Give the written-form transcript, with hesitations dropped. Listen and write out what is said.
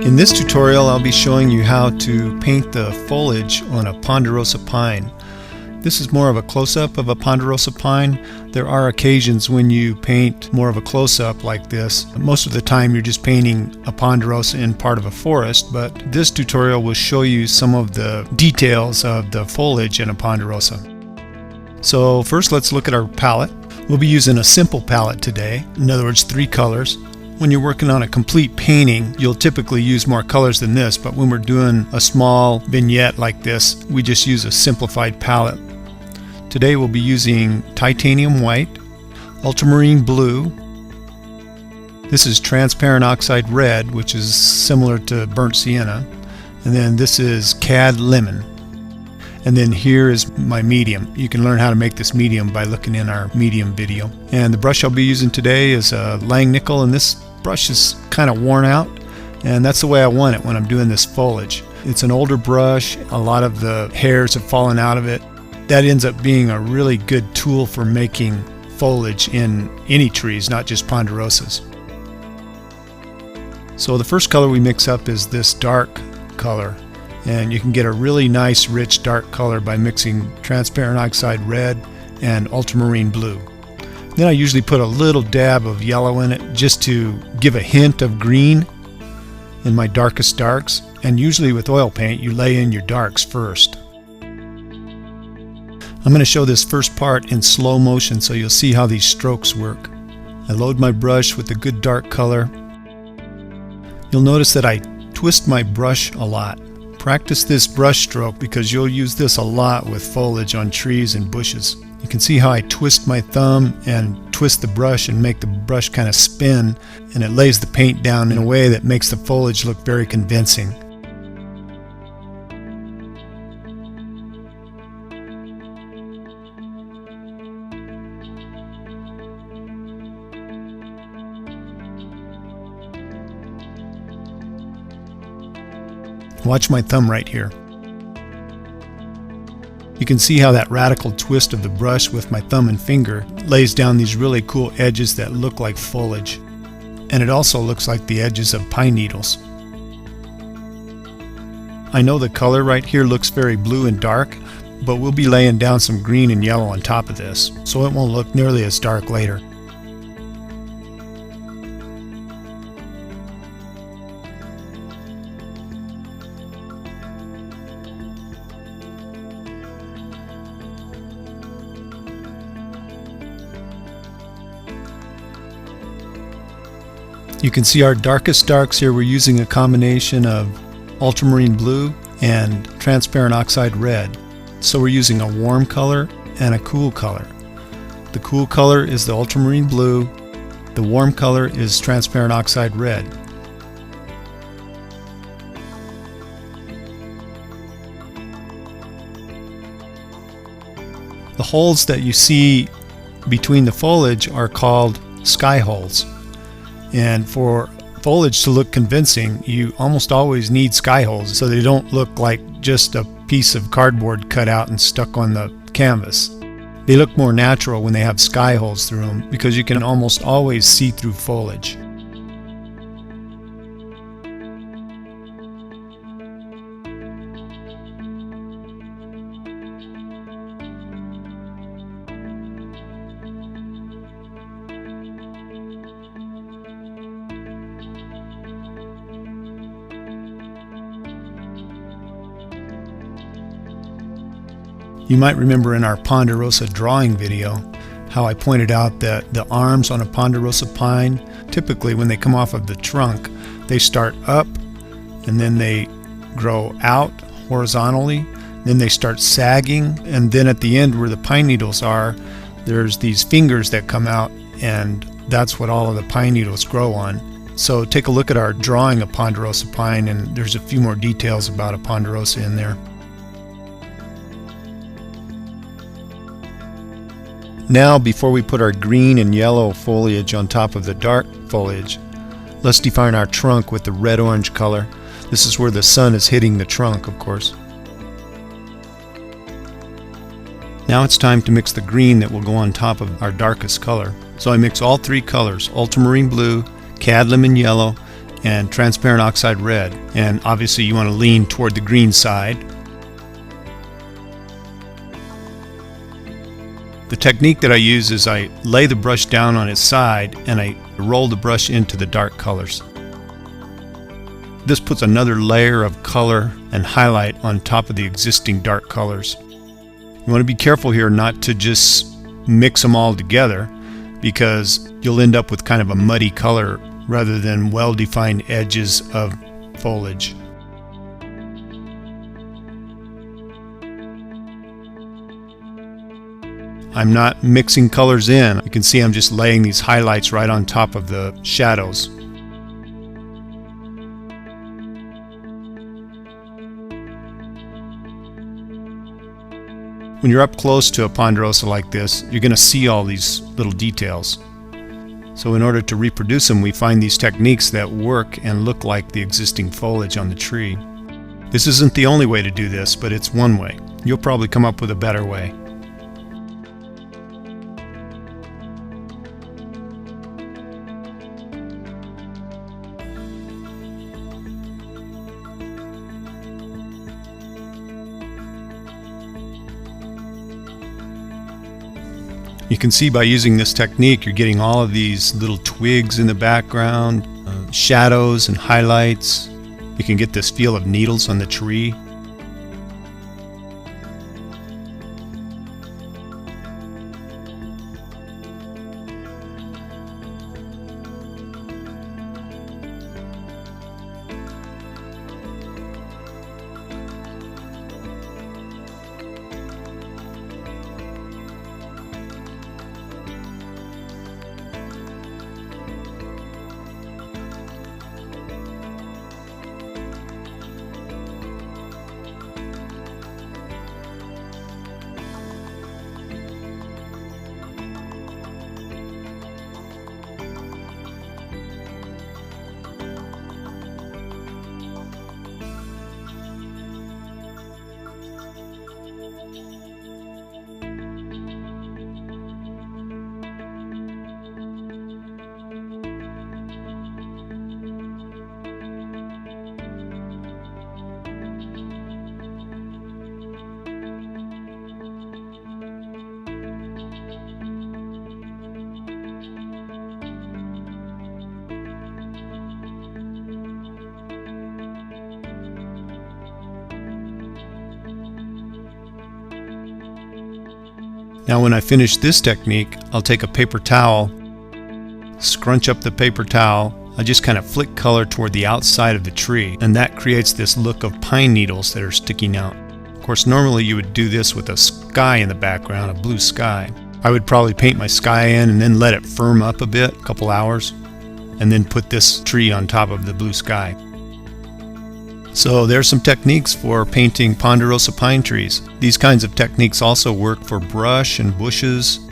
In this tutorial, I'll be showing you how to paint the foliage on a ponderosa pine. This is more of a close-up of a ponderosa pine. There are occasions when you paint more of a close-up like this. Most of the time you're just painting a ponderosa in part of a forest, but this tutorial will show you some of the details of the foliage in a ponderosa. So first, let's look at our palette. We'll be using a simple palette today, in other words 3 colors. When you're working on a complete painting, you'll typically use more colors than this, but when we're doing a small vignette like this, we just use a simplified palette. Today we'll be using titanium white, ultramarine blue, this is transparent oxide red, which is similar to burnt sienna, and then this is cad lemon. And then here is my medium. You can learn how to make this medium by looking in our medium video. And the brush I'll be using today is a Langnickel, and this brush is kind of worn out, and that's the way I want it when I'm doing this foliage. It's an older brush, a lot of the hairs have fallen out of it. That ends up being a really good tool for making foliage in any trees, not just ponderosas. So the first color we mix up is this dark color, and you can get a really nice rich dark color by mixing transparent oxide red and ultramarine blue. Then I usually put a little dab of yellow in it just to give a hint of green in my darkest darks, and usually with oil paint you lay in your darks first. I'm going to show this first part in slow motion so you'll see how these strokes work. I load my brush with a good dark color. You'll notice that I twist my brush a lot. Practice this brush stroke because you'll use this a lot with foliage on trees and bushes. You can see how I twist my thumb and twist the brush and make the brush kind of spin, and it lays the paint down in a way that makes the foliage look very convincing. Watch my thumb right here. You can see how that radical twist of the brush with my thumb and finger lays down these really cool edges that look like foliage. And it also looks like the edges of pine needles. I know the color right here looks very blue and dark, but we'll be laying down some green and yellow on top of this, so it won't look nearly as dark later. You can see our darkest darks here. We're using a combination of ultramarine blue and transparent oxide red. So we're using a warm color and a cool color. The cool color is the ultramarine blue. The warm color is transparent oxide red. The holes that you see between the foliage are called sky holes. And for foliage to look convincing, you almost always need sky holes so they don't look like just a piece of cardboard cut out and stuck on the canvas. They look more natural when they have sky holes through them because you can almost always see through foliage. You might remember in our ponderosa drawing video how I pointed out that the arms on a ponderosa pine, typically when they come off of the trunk, they start up and then they grow out horizontally, then they start sagging, and then at the end where the pine needles are, there's these fingers that come out, and that's what all of the pine needles grow on. So take a look at our drawing of ponderosa pine, and there's a few more details about a ponderosa in there. Now, before we put our green and yellow foliage on top of the dark foliage, let's define our trunk with the red-orange color. This is where the sun is hitting the trunk, of course. Now it's time to mix the green that will go on top of our darkest color. So I mix all 3 colors, ultramarine blue, cad lemon yellow, and transparent oxide red. And obviously you want to lean toward the green side. The technique that I use is I lay the brush down on its side and I roll the brush into the dark colors. This puts another layer of color and highlight on top of the existing dark colors. You want to be careful here not to just mix them all together, because you'll end up with kind of a muddy color rather than well-defined edges of foliage. I'm not mixing colors in. You can see I'm just laying these highlights right on top of the shadows. When you're up close to a ponderosa like this, you're going to see all these little details. So in order to reproduce them, we find these techniques that work and look like the existing foliage on the tree. This isn't the only way to do this, but it's one way. You'll probably come up with a better way. You can see by using this technique you're getting all of these little twigs in the background, shadows and highlights. You can get this feel of needles on the tree. Now when I finish this technique, I'll take a paper towel, scrunch up the paper towel. I just kind of flick color toward the outside of the tree, and that creates this look of pine needles that are sticking out. Of course, normally you would do this with a sky in the background, a blue sky. I would probably paint my sky in and then let it firm up a bit, a couple hours, and then put this tree on top of the blue sky. So there's some techniques for painting ponderosa pine trees. These kinds of techniques also work for brush and bushes,